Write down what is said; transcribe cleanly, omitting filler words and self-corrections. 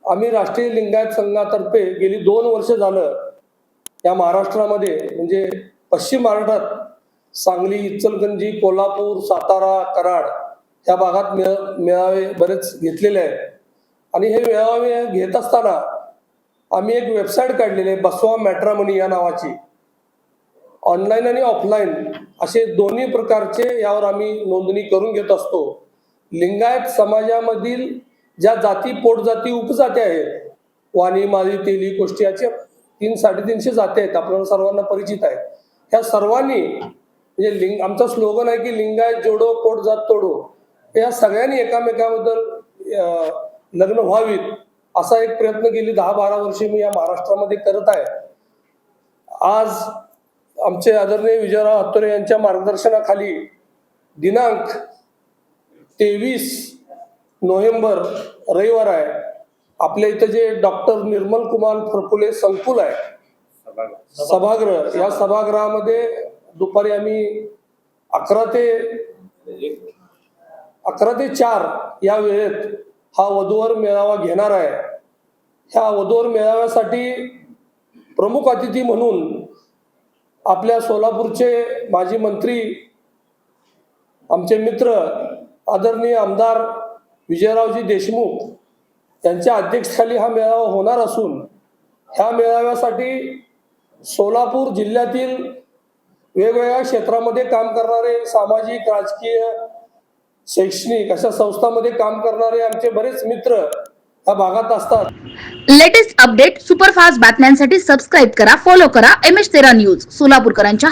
आम्ही राष्ट्रीय लिंगायत संघातर्फे गेली 2 वर्ष झालं या महाराष्ट्रामध्ये म्हणजे पश्चिम महाराष्ट्रात सांगली, इचलकरंजी, कोल्हापूर, सातारा, कराड या भागात मेळावे बरेच घेतलेले आहेत. आणि हे मेळावे घेत असताना आम्ही एक वेबसाईट काढलेली आहे, बसवा मॅट्रिमोनी या नावाची. ऑनलाईन आणि ऑफलाईन असे दोन्ही प्रकारचे यावर आम्ही नोंदणी करून घेत असतो. लिंगायत समाजामधील ज्या जाती, पोटजाती, उपजाती आहेत, वाणी, माळी, तेली, कोष्टी अशा 300-350 जाती आहेत, आपल्याला सर्वांना परिचित आहे. ह्या सर्वांनी म्हणजे आमचा स्लोगन आहे की लिंगायत जोडो पोट जात तोडो. या सगळ्यांनी एकामेकाबद्दल लग्न व्हावीत असा एक प्रयत्न गेली 10-12 वर्षे मी या महाराष्ट्रामध्ये करत आहे. आज आमचे आदरणीय विजयराव हातोरे यांच्या मार्गदर्शनाखाली दिनांक 23 नोव्हेंबर रविवार आहे, आपल्या इथं जे डॉक्टर निर्मल कुमार फरकुले संकुल आहे सभागृह, या सभागृहामध्ये दुपारी आम्ही 11 ते 4 या वेळेत हा वधूवर मेळावा घेणार आहे. ह्या वधूवर मेळाव्यासाठी प्रमुख अतिथी म्हणून आपल्या सोलापूरचे माजी मंत्री, आमचे मित्र आदरणीय आमदार विजयरावजी देशमुख यांच्या अध्यक्षतेखाली हा मेळावा होणार असून ह्या मेळाव्यासाठी सोलापूर जिल्ह्यातील वेगवेगळ्या क्षेत्रामध्ये काम करणारे, सामाजिक, राजकीय, शैक्षणिक अशा संस्थांमध्ये काम करणारे आमचे बरेच मित्र या भागात असतात. लेटेस्ट अपडेट, सुपरफास्ट बातम्यांसाठी सबस्क्राईब करा, फॉलो करा MS13 न्यूज सोलापूरकरांच्या